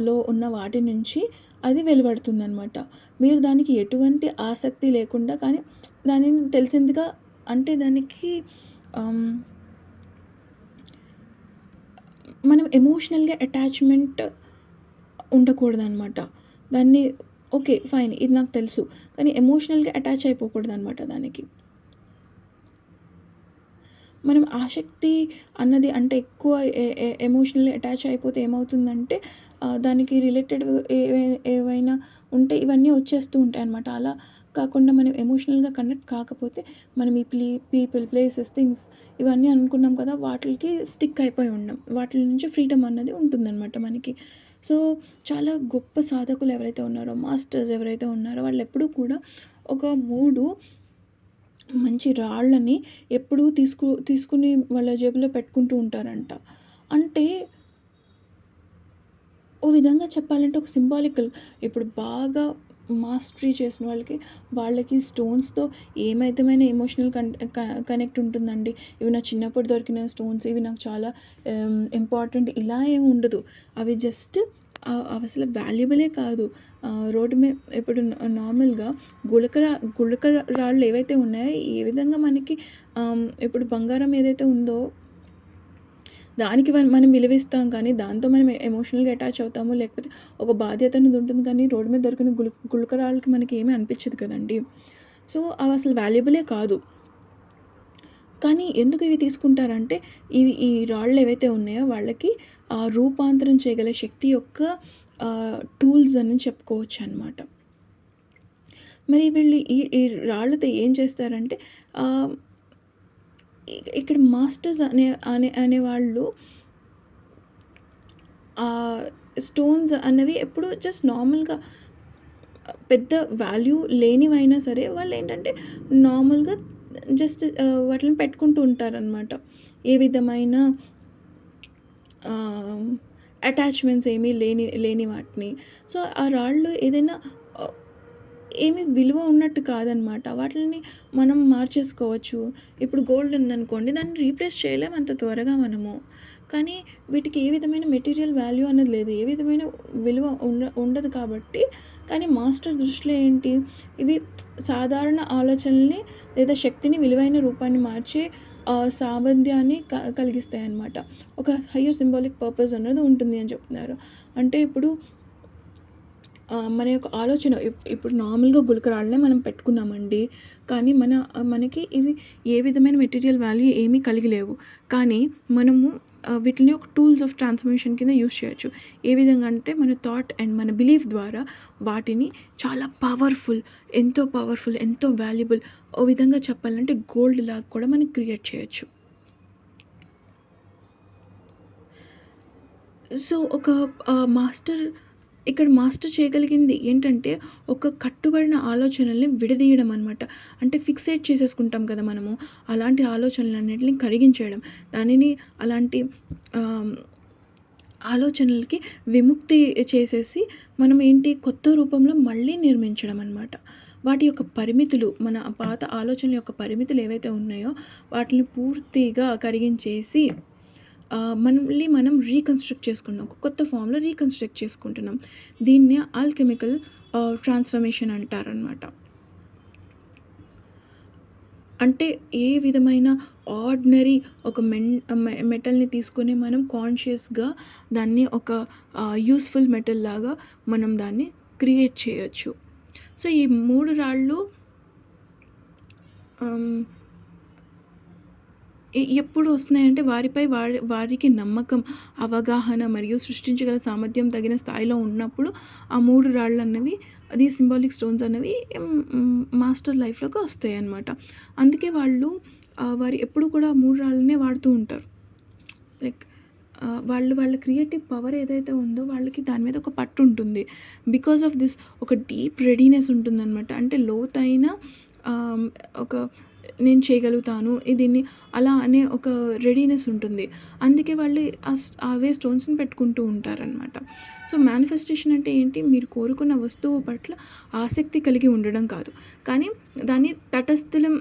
లో ఉన్న వాటి నుంచి అది వెలువడుతుందనమాట. మీరు దానికి ఎటువంటి ఆసక్తి లేకుండా కానీ దానిని తెలిసిందిగా, అంటే దానికి ఆహ్, మనం ఎమోషనల్‌గా అటాచ్‌మెంట్ ఉండకూడదనమాట. దాన్ని ఓకే. ఫైన్. ఇది నాకు తెలుసు. కానీ ఎమోషనల్‌గా అటాచ్ అయిపోకూడదనమాట దానికి. మనం ఆసక్తి అన్నది అంటే ఎక్కువ ఎ ఎ ఎమోషనల్లీ అటాచ్ అయిపోతే ఏమవుతుందంటే దానికి రిలేటెడ్ ఏవైనా ఉంటే ఇవన్నీ వచ్చేస్తూ ఉంటాయనమాట. అలా కాకుండా మనం ఎమోషనల్‌గా కనెక్ట్ కాకపోతే మనం ఈ పీపుల్, ప్లేసెస్, థింగ్స్ ఇవన్నీ అనుకున్నాం కదా! వాటిలికి స్టిక్ అయిపోయి ఉండం. వాటిల నుంచి ఫ్రీడమ్ అన్నది ఉంటుందనమాట మనకి. సో, చాలా గొప్ప సాధకులు ఎవరైతే ఉన్నారో, మాస్టర్స్ ఎవరైతే ఉన్నారో వాళ్ళెప్పుడూ కూడా ఒక 3 మంచి రాళ్ళని ఎప్పుడూ తీసుకుని వాళ్ళ జేబులో పెట్టుకుంటూ ఉంటారంట. అంటే ఓ విధంగా చెప్పాలంటే ఒక సింబాలికల్, ఇప్పుడు బాగా మాస్టరీ చేసిన వాళ్ళకి స్టోన్స్‌తో ఏమైతమైన ఎమోషనల్ కనెక్ట్ ఉంటుందండి. ఇవి నా చిన్నప్పుడు దొరికిన స్టోన్స్, ఇవి నాకు చాలా ఇంపార్టెంట్ ఇలా ఏమి ఉండదు. అవి జస్ట్ అవసలు వాల్యుబులే కాదు. రోడ్డు ఇప్పుడు నార్మల్‌గా గుళిక రాళ్ళు ఏవైతే ఉన్నాయో ఏ విధంగా మనకి ఇప్పుడు బంగారం ఏదైతే ఉందో దానికి మనం విలువిస్తాం కానీ, దాంతో మనం ఎమోషనల్‌గా అటాచ్ అవుతాము. లేకపోతే ఒక బాధ్యత అనేది ఉంటుంది కానీ, రోడ్డు మీద దొరికిన గుళకరాళ్ళకి మనకి ఏమీ అనిపించదు కదండీ! సో, అవి అసలు వాల్యుబులే కాదు. కానీ ఎందుకు ఇవి తీసుకుంటారంటే, ఈ రాళ్ళు ఏవైతే ఉన్నాయో వాళ్ళకి రూపాంతరం చేయగల శక్తి యొక్క టూల్స్ అని చెప్పుకోవచ్చనమాట. మరి వీళ్ళు ఈ ఈ రాళ్ళతో ఏం చేస్తారంటే ఆహ్, ఇక్కడ మాస్టర్స్ అనేవాళ్ళు స్టోన్స్ అన్నవి ఎప్పుడు జస్ట్ నార్మల్‌గా పెద్ద వాల్యూ లేనివైనా సరే వాళ్ళేంటంటే నార్మల్‌గా జస్ట్ వాటిలిని పెట్టుకుంటూ ఉంటారనమాట. ఏ విధమైన ఆహ్, అటాచ్‌మెంట్స్ ఏమీ లేని వాటిని. సో, ఆ రాళ్ళు ఏదైనా ఆహ్, ఏమి విలువ ఉన్నట్టు కాదనమాట. వాటిలిని మనం మార్చేసుకోవచ్చు. ఇప్పుడు గోల్డ్ ఉందనుకోండి, దాన్ని రీప్లేస్ చేయలేం అంత త్వరగా మనము. కానీ వీటికి ఏ విధమైన మెటీరియల్ వాల్యూ అనేది లేదు. ఏ విధమైన విలువ ఉండదు కాబట్టి, కానీ మాస్టర్ దృష్టిలో ఏంటి, ఇవి సాధారణ ఆలోచనల్ని లేదా శక్తిని విలువైన రూపాన్ని మార్చే సామర్థ్యాన్ని కలిగిస్తాయన్నమాట. ఒక హయ్యర్ సింబాలిక్ పర్పస్ అన్నది ఉంటుంది అని చెప్తున్నారు. అంటే ఇప్పుడు మన యొక్క ఆలోచన ఇప్పుడు నార్మల్‌గా గులకరాళ్ళనే మనం పెట్టుకున్నామండి. కానీ మనకి ఇవి ఏ విధమైన మెటీరియల్ వాల్యూ ఏమీ కలిగి లేవు. కానీ మనము వీటిని ఒక టూల్స్ ఆఫ్ ట్రాన్స్‌ఫర్మేషన్ కింద యూజ్ చేయొచ్చు. ఏ విధంగా అంటే మన థాట్ అండ్ మన బిలీఫ్ ద్వారా వాటిని చాలా పవర్ఫుల్, ఎంతో వాల్యుబుల్, ఓ విధంగా చెప్పాలంటే గోల్డ్ లాగా కూడా మనం క్రియేట్ చేయొచ్చు. సో, ఒక మాస్టర్ చేయగలిగింది ఏంటంటే, ఒక కట్టుబడిన ఆలోచనల్ని విడదీయడం అనమాట. అంటే ఫిక్సేట్ చేసేసుకుంటాం కదా మనము. అలాంటి ఆలోచనలన్నిటిని కరిగించేయడం. దానిని అలాంటి ఆహ్, ఆలోచనలకి విముక్తి చేసేసి మనం ఏంటి కొత్త రూపంలో మళ్ళీ నిర్మించడం అనమాట. వాటి యొక్క పరిమితులు, మన పాత ఆలోచనల యొక్క పరిమితులు ఏవైతే ఉన్నాయో వాటిని పూర్తిగా కరిగించేసి మళ్ళీ మనం రీకన్‌స్ట్రక్ట్ చేసుకున్నాం. ఒక కొత్త ఫార్మ్‌లో రీకన్‌స్ట్రక్ట్ చేసుకుంటున్నాం. దీన్నే ఆల్కెమికల్ ట్రాన్స్‌ఫర్మేషన్ అంటారనమాట. అంటే ఏ విధమైన ఆర్డినరీ ఒక మెటల్‌ని తీసుకొని మనం కాన్షియస్‌గా దాన్ని ఒక యూజ్‌ఫుల్ మెటల్ లాగా మనం దాన్ని క్రియేట్ చేయొచ్చు. సో, ఈ 3 రాళ్ళు ఆహ్, ఎప్పుడు వస్తున్నాయంటే వారిపై వారికి నమ్మకం, అవగాహన మరియు సృష్టించగల సామర్థ్యం తగిన స్థాయిలో ఉన్నప్పుడు ఆ 3 రాళ్ళన్నవి అది సింబాలిక్ స్టోన్స్ అనేవి మాస్టర్ లైఫ్‌లోకి వస్తాయన్నమాట. అందుకే వాళ్ళు వారు ఎప్పుడు కూడా 3 రాళ్ళనే వాడుతూ ఉంటారు. లైక్ వాళ్ళ క్రియేటివ్ పవర్ ఏదైతే ఉందో వాళ్ళకి దాని మీద ఒక పట్టుంటుంది. బికాస్ ఆఫ్ దిస్ ఒక డీప్ రెడీనెస్ ఉంటుందనమాట. అంటే లోతైన ఆహ్, ఒక నేను చేయగలుగుతాను దీన్ని అలా అనే ఒక రెడీనెస్ ఉంటుంది. అందుకే వాళ్ళు అవే స్టోన్స్‌ని పెట్టుకుంటూ ఉంటారనమాట. సో, మేనిఫెస్టేషన్ అంటే ఏంటి? మీరు కోరుకున్న వస్తువు పట్ల ఆసక్తి కలిగి ఉండడం కాదు. కానీ దాన్ని తటస్థలం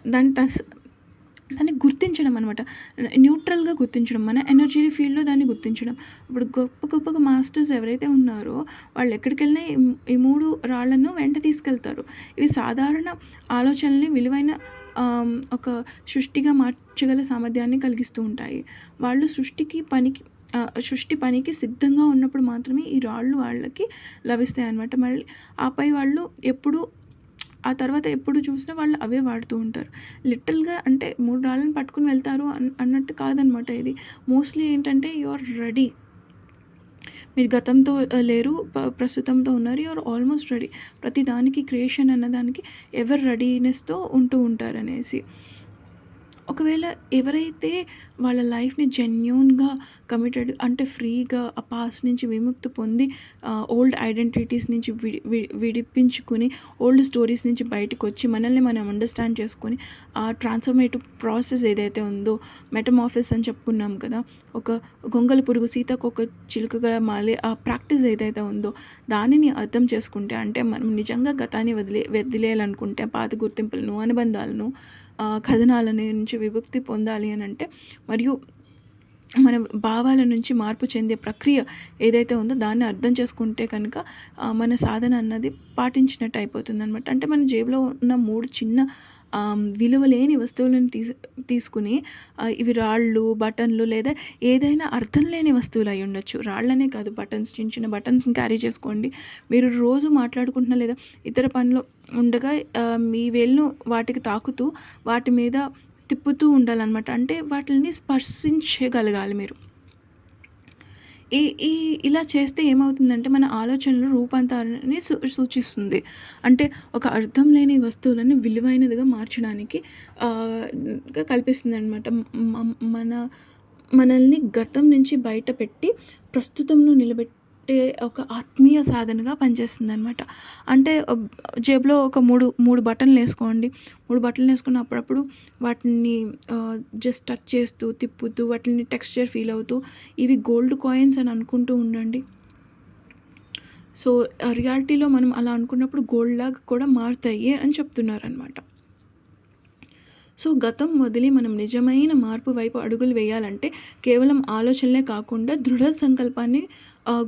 దాన్ని దాన్ని గుర్తించడం అనమాట. న్యూట్రల్‌గా గుర్తించడం. మన ఎనర్జీ ఫీల్డ్‌లో దాన్ని గుర్తించడం. ఇప్పుడు గొప్ప గొప్పగా మాస్టర్స్ ఎవరైతే ఉన్నారో వాళ్ళెక్కడికెళ్ళినా ఈ 3 రాళ్ళను వెంట తీసుకెళ్తారు. ఇవి సాధారణ ఆలోచనల్ని విలువైన ఒక సృష్టిగా మార్చగల సామర్థ్యాన్ని కలిగిస్తూ ఉంటాయి. వాళ్ళు సృష్టి పనికి సిద్ధంగా ఉన్నప్పుడు మాత్రమే ఈ రాళ్ళు వాళ్ళకి లభిస్తాయన్నమాట. మళ్ళీ ఆపై వాళ్ళు ఆ తర్వాత ఎప్పుడు చూసినా వాళ్ళు అవే వాడుతూ ఉంటారు. లిటరల్‌గా అంటే 3 రాళ్ళని పట్టుకొని వెళ్తారు అన్నట్టు కాదనమాట ఇది. మోస్ట్‌లీ ఏంటంటే యూ ఆర్ రెడీ. మీరు గతంతో లేరు. ప్రస్తుతంతో ఉన్నారు. You are almost ready. ప్రతి దానికి క్రియేషన్ అన్నదానికి ఎవర్ రెడీనెస్‌తో ఉంటూ ఉంటారనేసి. ఒకవేళ ఎవరైతే వాళ్ళ లైఫ్‌ని జెన్యూన్‌గా కమిటెడ్ అంటే ఫ్రీగా ఆ పాస్ట్ నుంచి విముక్తి పొంది ఓల్డ్ ఐడెంటిటీస్ నుంచి విడిపించుకొని ఓల్డ్ స్టోరీస్ నుంచి బయటకొచ్చి మనల్ని మనం అండర్‌స్టాండ్ చేసుకొని ఆ ట్రాన్స్‌ఫర్మేటివ్ ప్రాసెస్ ఏదైతే ఉందో మెటమార్ఫిస్ అని చెప్పుకున్నాం కదా! ఒక గొంగళి పురుగు సీతాకోక చిలుకగా మారే ఆ ప్రాక్టీస్ ఏదైతే ఉందో దానిని అర్థం చేసుకుంటే అంటే మనం నిజంగా గతాన్ని వదిలేయాలనుకుంటే పాత గుర్తింపులను, అనుబంధాలను కథనాల నుంచి విముక్తి పొందాలి అనంటే మరియు మన భావాల నుంచి మార్పు చెందే ప్రక్రియ ఏదైతే ఉందో దాన్ని అర్థం చేసుకుంటే కనుక మన సాధన అన్నది పాటించినట్టు అయిపోతుందనమాట. అంటే మన జేబులో ఉన్న 3 చిన్న విలువ లేని వస్తువులను తీసుకుని ఇవి రాళ్ళు, బటన్లు లేదా ఏదైనా అర్థం లేని వస్తువులు అయ్యుండొచ్చు. రాళ్ళనే కాదు బటన్స్ చిన్న చిన్న బటన్స్‌ని క్యారీ చేసుకోండి. మీరు రోజు మాట్లాడుకుంటున్న లేదా ఇతర పనిలో ఉండగా మీ వేలును వాటికి తాకుతూ వాటి మీద తిప్పుతూ ఉండాలనమాట. అంటే వాటిల్ని స్పర్శించగలగాలి మీరు. ఈ ఈ ఇలా చేస్తే ఏమవుతుందంటే మన ఆలోచనలు రూపాంతరాన్ని సూచిస్తుంది. అంటే ఒక అర్థం లేని వస్తువులను విలువైనదిగా మార్చడానికి కల్పిస్తుందనమాట. మన మనల్ని గతం నుంచి బయటపెట్టి ప్రస్తుతంలో నిలబెట్టే ఒక ఆత్మీయ సాధనగా పనిచేస్తుందనమాట. అంటే జేబులో ఒక 3 బటన్‌లేసుకోండి. 3 బటన్‌లేసుకొని అప్పుడప్పుడు వాటిని జస్ట్ టచ్ చేస్తూ, తిప్పుతూ వాటిని టెక్స్చర్ ఫీల్ అవుతూ ఇవి గోల్డ్ కాయిన్స్ అని అనుకుంటూ ఉండండి. సో, రియాలిటీలో మనం అలా అనుకున్నప్పుడు గోల్డ్‌లాగా కూడా మారుతాయి అని చెప్తున్నారనమాట. సో, గతం వదిలి మనం నిజమైన మార్పు వైపు అడుగులు వేయాలంటే కేవలం ఆలోచనలే కాకుండా దృఢ సంకల్పాన్ని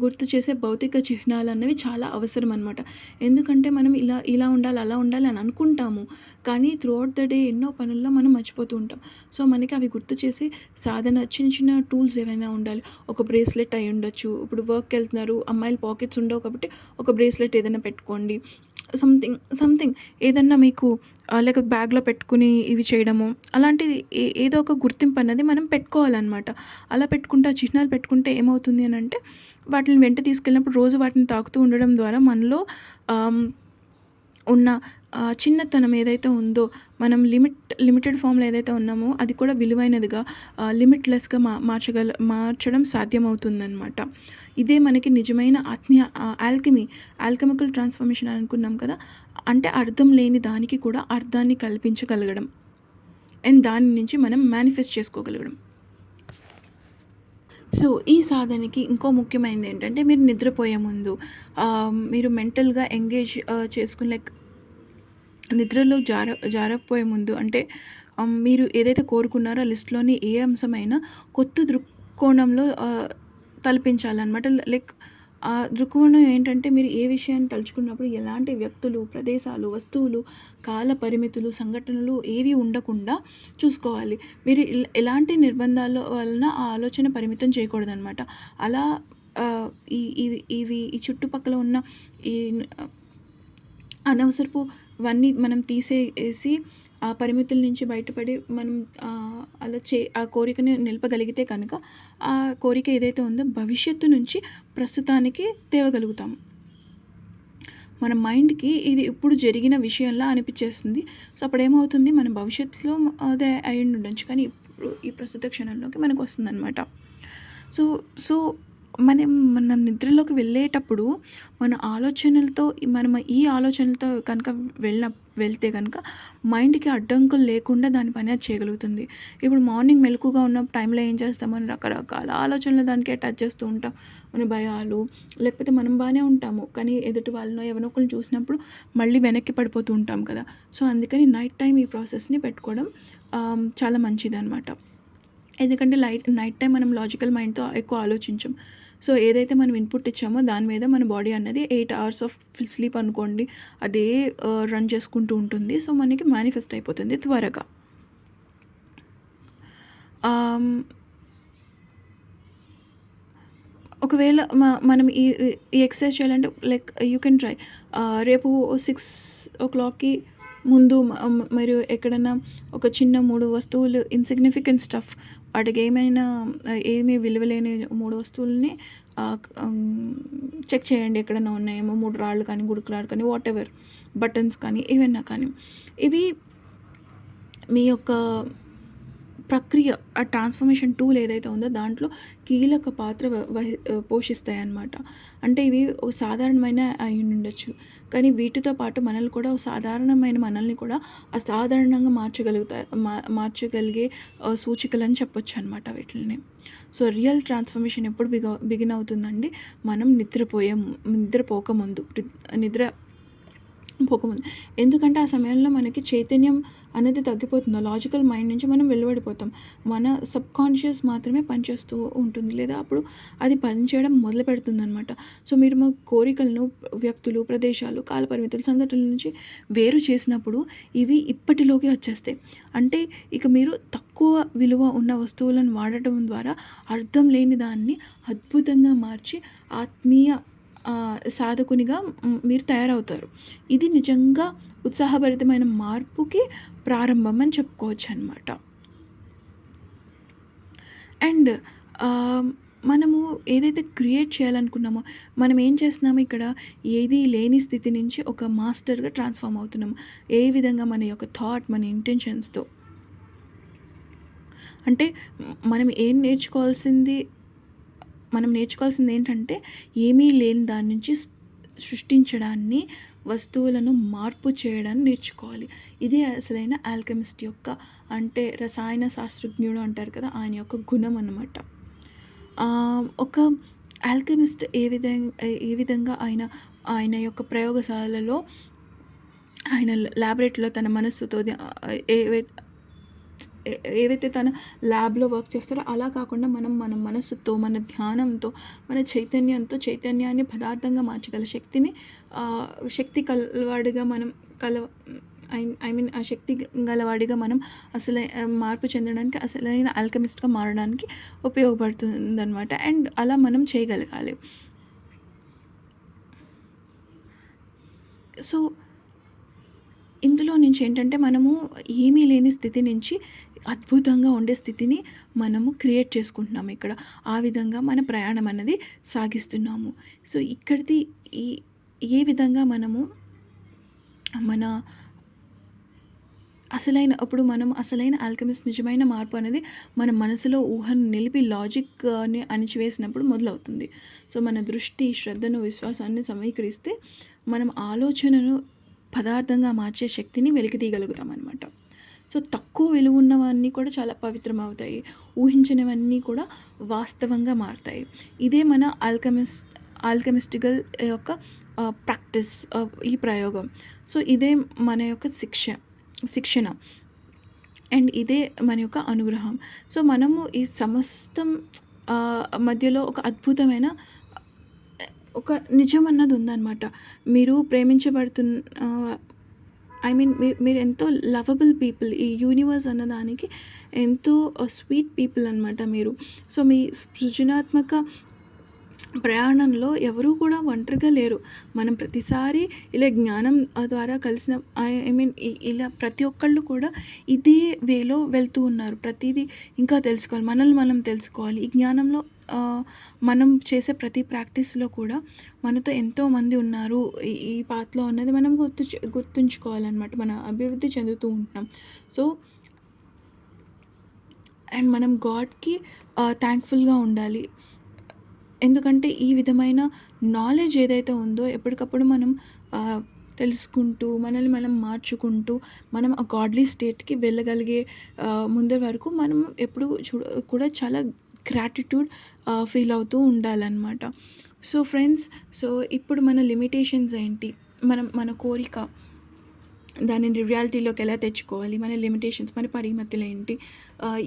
గుర్తు చేసే భౌతిక చిహ్నాలన్నవి చాలా అవసరం అనమాట. ఎందుకంటే మనం ఇలా ఉండాలి, అలా ఉండాలి అని అనుకుంటాము. కానీ త్రూఅవుట్ ద డే ఎన్నో పనుల్లో మనం మర్చిపోతూ ఉంటాం. సో, మనకి అవి గుర్తు చేసి సాధన చిన్న చిన్న టూల్స్ ఏవైనా ఉండాలి. ఒక బ్రేస్లెట్ అయ్యుండొచ్చు. ఇప్పుడు వర్క్‌కెళ్తున్నారు, అమ్మాయిలు పాకెట్స్ ఉండవు కాబట్టి ఒక బ్రేస్లెట్ ఏదైనా పెట్టుకోండి. సంథింగ్ ఏదన్నా మీకు లేకపోతే బ్యాగ్‌లో పెట్టుకుని ఇవి చేయడము, అలాంటిది ఏదో ఒక గుర్తింపు అన్నది మనం పెట్టుకోవాలనమాట. అలా పెట్టుకుంటే ఆ చిహ్నాలు పెట్టుకుంటే ఏమవుతుంది అనంటే వాటిని వెంట తీసుకెళ్ళినప్పుడు రోజు వాటిని తాకుతూ ఉండడం ద్వారా మనలో ఆహ్, ఉన్న చిన్నతనం ఏదైతే ఉందో మనం లిమిటెడ్ ఫామ్‌లో ఏదైతే ఉన్నామో అది కూడా విలువైనదిగా లిమిట్‌లెస్‌గా మార్చడం సాధ్యమవుతుందనమాట. ఇదే మనకి నిజమైన ఆత్మీయ ఆల్కెమికల్ ట్రాన్స్‌ఫర్మేషన్ అనుకున్నాం కదా! అంటే అర్థం లేని దానికి కూడా అర్థాన్ని కల్పించగలగడం. అండ్ దాని నుంచి మనం మేనిఫెస్ట్ చేసుకోగలగడం. సో, ఈ సాధనకి ఇంకో ముఖ్యమైనది ఏంటంటే మీరు నిద్రపోయే ముందు మీరు మెంటల్‌గా ఎంగేజ్ చేసుకొని లైక్ నిద్రలో జారకపోయే ముందు అంటే మీరు ఏదైతే కోరుకున్నారో ఆ లిస్ట్‌లోని ఏ అంశమైనా కొత్త దృక్కోణంలో తలపించాలనమాట. లైక్ ఆ దృక్కోణం ఏంటంటే మీరు ఏ విషయాన్ని తలుచుకున్నప్పుడు ఎలాంటి వ్యక్తులు, ప్రదేశాలు, వస్తువులు, కాల పరిమితులు, సంఘటనలు ఏవి ఉండకుండా చూసుకోవాలి. మీరు ఎలాంటి నిర్బంధాల వలన ఆ ఆలోచన పరిమితం చేయకూడదనమాట. అలా ఆహ్, ఈ ఇవి ఇవి ఈ చుట్టుపక్కల ఉన్న ఈ అనవసరపువన్నీ మనం తీసేసి ఆ పరిమితుల నుంచి బయటపడి మనం ఆ కోరికని నిలపగలిగితే కనుక ఆ కోరిక ఏదైతే ఉందో భవిష్యత్తు నుంచి ప్రస్తుతానికి తేవగలుగుతాం. మన మైండ్‌కి ఇది ఇప్పుడు జరిగిన విషయంలా అనిపిచ్చేస్తుంది. సో, అప్పుడేమవుతుంది మన భవిష్యత్తులో అదే అయ్యుండొచ్చు. కానీ ఇప్పుడు ఈ ప్రస్తుత క్షణంలోకి మనకొస్తుందనమాట. సో సో, మన నిద్రలోకి వెళ్ళేటప్పుడు మన ఆలోచనలతో మనం ఈ ఆలోచనలతో కనుక వెళ్తే గనుక మైండ్‌కి అడ్డంకులు లేకుండా దాని పని అది చేయగలుగుతుంది. ఇప్పుడు మార్నింగ్ మెలకువగా ఉన్న టైంలో ఏం చేస్తాం మనం రకరకాల ఆలోచనలు దానికి అటాచ్ చేస్తూ ఉంటాం. మన భయాలు లేకపోతే మనం బానే ఉంటాము. కానీ ఎదుటి వాళ్ళనో ఎవరినో ఒకళ్ళని చూసినప్పుడు మళ్ళీ వెనక్కి పడిపోతూ ఉంటాం కదా! సో, అందుకని నైట్ టైమ్ ఈ ప్రాసెస్‌ని పెట్టుకోవడం చాలా మంచిదనమాట. ఎందుకంటే నైట్ టైమ్ మనం లాజికల్ మైండ్‌తో ఎక్కువ ఆలోచించం. సో, ఏదైతే మనం ఇన్‌పుట్ ఇచ్చామో దాని మీద మన బాడీ అన్నది 8 అవర్స్ ఆఫ్ స్లీప్ అనుకోండి. అదే రన్ చేసుకుంటూ ఉంటుంది. సో, మనకి మేనిఫెస్ట్ అయిపోతుంది త్వరగా. ఆహ్, ఒకవేళ మనం ఈ ఎక్సర్సైజ్ చేయాలంటే లైక్ యూ కెన్ ట్రై. రేపు 6:00కి ముందు మీరు ఎక్కడన్నా ఒక చిన్న 3 వస్తువులు ఇన్‌సిగ్నిఫికెంట్ స్టఫ్ వాటికేమైనా ఏమీ విలువలేని 3 వస్తువులని చెక్ చేయండి ఎక్కడన్నా ఉన్నాయేమో. 3 రాళ్ళు కానీ, గుడుకురాళ్ళు కానీ, వాటెవర్ బటన్స్ కానీ ఏవైనా కానీ. ఇవి మీ యొక్క ప్రక్రియ ఆ ట్రాన్స్‌ఫర్మేషన్ టూల్ ఏదైతే ఉందో దాంట్లో కీలక పాత్ర పోషిస్తాయన్నమాట. అంటే ఇవి ఒక సాధారణమైన అయ్యుండొచ్చు. కానీ వీటితో పాటు మనల్ని కూడా సాధారణమైన మనల్ని కూడా అసాధారణంగా మార్చగలిగే సూచికలని చెప్పొచ్చనమాట వీటిల్ని. సో, రియల్ ట్రాన్స్‌ఫర్మేషన్ ఎప్పుడు బిగిన్ అవుతుందండి మనం నిద్రపోకముందు. నిద్ర పోకముందు. ఎందుకంటే ఆ సమయంలో మనకి చైతన్యం అనేది తగ్గిపోతుంది. ఆ లాజికల్ మైండ్ నుంచి మనం వెలువడిపోతాం. మన సబ్‌కాన్షియస్ మాత్రమే పనిచేస్తూ ఉంటుంది. లేదా అప్పుడు అది పనిచేయడం మొదలుపెడుతుందనమాట. సో, మీరు మా కోరికలను వ్యక్తులు, ప్రదేశాలు, కాలపరిమితులు, సంఘటనల నుంచి వేరు చేసినప్పుడు ఇవి ఇప్పటిలోకి వచ్చేస్తాయి. అంటే ఇక మీరు తక్కువ విలువ ఉన్న వస్తువులను వాడటం ద్వారా అర్థం లేని దాన్ని అద్భుతంగా మార్చి ఆత్మీయ సాధకునిగా మీరు తయారవుతారు. ఇది నిజంగా ఉత్సాహభరితమైన మార్పుకి ప్రారంభం అని చెప్పుకోవచ్చనమాట. అండ్ మనము ఏదైతే క్రియేట్ చేయాలనుకున్నామో మనం ఏం చేస్తున్నామో ఇక్కడ ఏదీ లేని స్థితి నుంచి ఒక మాస్టర్‌గా ట్రాన్స్‌ఫార్మ్ అవుతున్నాము. ఏ విధంగా మన యొక్క థాట్, మన ఇంటెన్షన్స్‌తో. అంటే మనం నేర్చుకోవాల్సింది ఏంటంటే ఏమీ లేని దాని నుంచి సృష్టించడాన్ని, వస్తువులను మార్పు చేయడాన్ని నేర్చుకోవాలి. ఇదే అసలైన ఆల్కెమిస్ట్ యొక్క అంటే రసాయన శాస్త్రజ్ఞుడు అంటారు కదా! ఆయన యొక్క గుణం అన్నమాట. ఒక ఆల్కెమిస్ట్ ఏ విధంగా ఆయన యొక్క ప్రయోగశాలలో ఆయన ల్యాబొరేటరీలో తన మనస్సుతో ఏవైతే తన ల్యాబ్‌లో వర్క్ చేస్తారో అలా కాకుండా మన మనస్సుతో, మన ధ్యానంతో, మన చైతన్యంతో చైతన్యాన్ని పదార్థంగా మార్చగల శక్తిని శక్తి కలవాడిగా మనం ఐ మీన్ ఆ శక్తి గలవాడిగా మనం మార్పు చెందడానికి అసలైన ఆల్కెమిస్ట్‌గా మారడానికి ఉపయోగపడుతుందనమాట. అండ్ అలా మనం చేయగలగాలి. సో, ఇందులో నుంచి ఏంటంటే మనము ఏమీ లేని స్థితి నుంచి అద్భుతంగా ఉండే స్థితిని మనము క్రియేట్ చేసుకుంటున్నాము ఇక్కడ. ఆ విధంగా మన ప్రయాణం అన్నది సాగిస్తున్నాము. సో, ఇక్కడిది ఏ విధంగా మనము మన అసలైన ఆల్కెమిస్ట్ నిజమైన మార్పు అనేది మన మనసులో ఊహను నిలిపి లాజిక్‌ని అణిచివేసినప్పుడు మొదలవుతుంది. సో, మన దృష్టి, శ్రద్ధను, విశ్వాసాన్ని సమీకరిస్తే మనం ఆలోచనను పదార్థంగా మార్చే శక్తిని వెలికితీయగలుగుతామనమాట. సో, తక్కువ విలువ ఉన్నవన్నీ కూడా చాలా పవిత్రమవుతాయి. ఊహించనివన్నీ కూడా వాస్తవంగా మారతాయి. ఇదే మన ఆల్కెమిస్టికల్ యొక్క ప్రాక్టీస్, ఈ ప్రయోగం. సో, ఇదే మన యొక్క శిక్షణ. అండ్ ఇదే మన యొక్క అనుగ్రహం. సో, మనము ఈ సమస్తం మధ్యలో ఒక అద్భుతమైన ఒక నిజం అన్నది ఉందనమాట. మీరు ప్రేమించబడుతున్న ఐ మీన్ మీరు ఎంతో లవబుల్ పీపుల్. ఈ యూనివర్స్ అన్నదానికి ఎంతో స్వీట్ పీపుల్ అనమాట మీరు. సో, మీ సృజనాత్మక ప్రయాణంలో ఎవరూ కూడా ఒంటరిగా లేరు. మనం ప్రతిసారి ఇలా జ్ఞానం ద్వారా కలిసిన ఐ మీన్ ఇలా ప్రతి ఒక్కళ్ళు కూడా ఇదే వేలో వెళ్తూ ఉన్నారు. ప్రతీదీ ఇంకా తెలుసుకోవాలి. మనల్ని మనం తెలుసుకోవాలి. ఈ జ్ఞానంలో మనం చేసే ప్రతి ప్రాక్టీస్‌లో కూడా మనతో ఎంతోమంది ఉన్నారు. ఈ పాత్‌లో అన్నది మనం గుర్తుంచుకోవాలనమాట. మనం అభివృద్ధి చెందుతూ ఉంటున్నాం. సో, అండ్ మనం గాడ్‌కి థాంక్‌ఫుల్‌గా ఉండాలి. ఎందుకంటే ఈ విధమైన నాలెడ్జ్ ఏదైతే ఉందో ఎప్పటికప్పుడు మనం తెలుసుకుంటూ, మనల్ని మనం మార్చుకుంటూ, మనం ఆ గాడ్లీ స్టేట్‌కి వెళ్ళగలిగే ముందరి వరకు మనం ఎప్పుడు కూడా చాలా గ్రాటిట్యూడ్ ఫీల్ అవుతూ ఉండాలన్నమాట. సో ఫ్రెండ్స్, సో ఇప్పుడు మన లిమిటేషన్స్ ఏంటి? మన కోరిక దానిని రియాలిటీలోకి ఎలా తెచ్చుకోవాలి? మన లిమిటేషన్స్, మన పరిమితులు ఏంటి?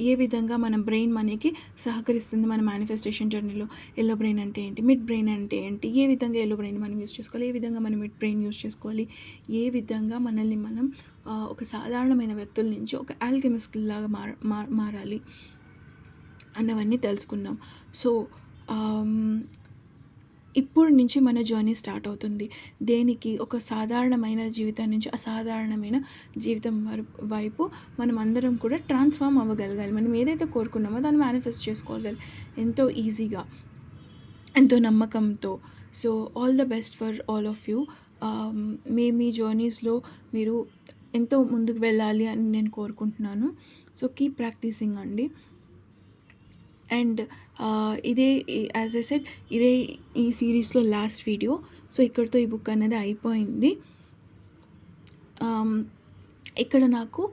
ఏ విధంగా మన బ్రెయిన్ మనకి సహకరిస్తుంది మన మేనిఫెస్టేషన్ జర్నీలో? యెల్లో బ్రెయిన్ అంటే ఏంటి? మిడ్ బ్రెయిన్ అంటే ఏంటి? ఏ విధంగా యెల్లో బ్రెయిన్ మనం యూజ్ చేసుకోవాలి? ఏ విధంగా మనం మిడ్ బ్రెయిన్ యూజ్ చేసుకోవాలి? ఏ విధంగా మనల్ని మనం ఒక సాధారణమైన వ్యక్తుల నుంచి ఒక ఆల్కెమిస్ట్‌లాగా మారాలి అన్నవన్నీ తెలుసుకున్నాం. సో, ఇప్పుడు నుంచి మన జర్నీ స్టార్ట్ అవుతుంది. దేనికి? ఒక సాధారణమైన జీవితం నుంచి అసాధారణమైన జీవితం వైపు మనం అందరం కూడా ట్రాన్స్ఫార్మ్ అవ్వగలగాలి. మనం ఏదైతే కోరుకున్నామో దాన్ని మేనిఫెస్ట్ చేసుకోగలి ఎంతో ఈజీగా, ఎంతో నమ్మకంతో. So, all the best for all of you. మీ జర్నీస్‌లో మీరు ఎంతో ముందుకు వెళ్ళాలి అని నేను కోరుకుంటున్నాను. సో, కీప్ ప్రాక్టీసింగ్ అండి. అండ్ ఇదే యాజ్ ఐ సెడ్, ఇదే ఈ సిరీస్‌లో లాస్ట్ వీడియో. సో, ఇక్కడితో ఈ బుక్ అనేది అయిపోయింది. ఇక్కడ నాకు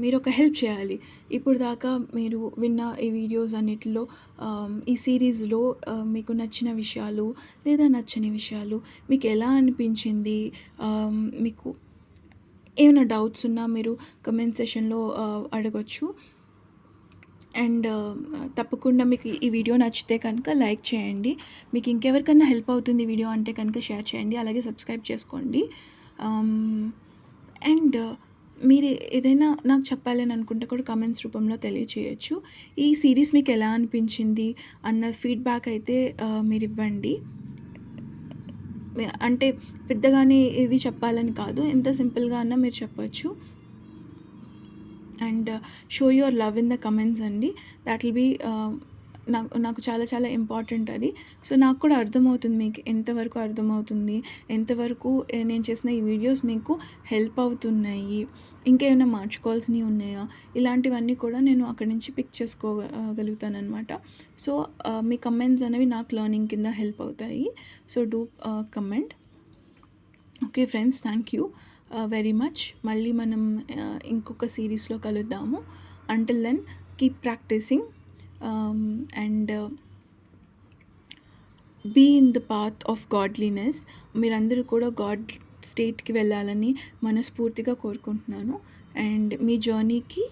మీరు ఒక హెల్ప్ చేయాలి. ఇప్పుడు దాకా మీరు విన్న ఈ వీడియోస్ అన్నిటిలో ఈ సిరీస్‌లో మీకు నచ్చిన విషయాలు లేదా నచ్చని విషయాలు మీకు ఎలా అనిపించింది? మీకు ఏమైనా డౌట్స్ ఉన్నా మీరు కమెంట్ సెషన్‌లో అడగొచ్చు. అండ్ తప్పకుండా మీకు ఈ వీడియో నచ్చితే కనుక లైక్ చేయండి. మీకు ఇంకెవరికన్నా హెల్ప్ అవుతుంది ఈ వీడియో అంటే కనుక షేర్ చేయండి. అలాగే సబ్స్క్రైబ్ చేసుకోండి. అండ్ మీరు ఏదైనా నాకు చెప్పాలని అనుకుంటే కూడా కామెంట్స్ రూపంలో తెలియచేయచ్చు. ఈ సిరీస్ మీకు ఎలా అనిపించింది అన్న ఫీడ్బ్యాక్ అయితే మీరు ఇవ్వండి. అంటే పెద్దగానే ఏది చెప్పాలని కాదు, ఎంత సింపుల్గా అన్నా మీరు చెప్పొచ్చు. And show your love in the comments అండి. దాట్ విల్ బీ నాకు చాలా చాలా ఇంపార్టెంట్ అది. సో, నాకు కూడా అర్థమవుతుంది మీకు ఎంతవరకు అర్థమవుతుంది, ఎంతవరకు నేను చేసిన ఈ వీడియోస్ మీకు హెల్ప్ అవుతున్నాయి, ఇంకేమైనా మార్చుకోవాల్సినవి ఉన్నాయా, ఇలాంటివన్నీ కూడా నేను అక్కడి నుంచి పిక్ చేసుకోగలుగుతానమాట. సో, మీ కమెంట్స్ అనేవి నాకు లెర్నింగ్ కింద హెల్ప్ అవుతాయి. So, do comment. Okay friends, thank you very much. మళ్ళీ మనం ఇంకొక సిరీస్లో కలుద్దాము. Until then keep practising and be in the path of godliness. మీరందరూ కూడా గాడ్ స్టేట్కి వెళ్ళాలని మనస్ఫూర్తిగా కోరుకుంటున్నాను. అండ్ మీ జర్నీకి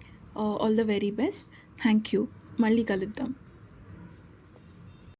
all the very best. Thank you. మళ్ళీ కలుద్దాం.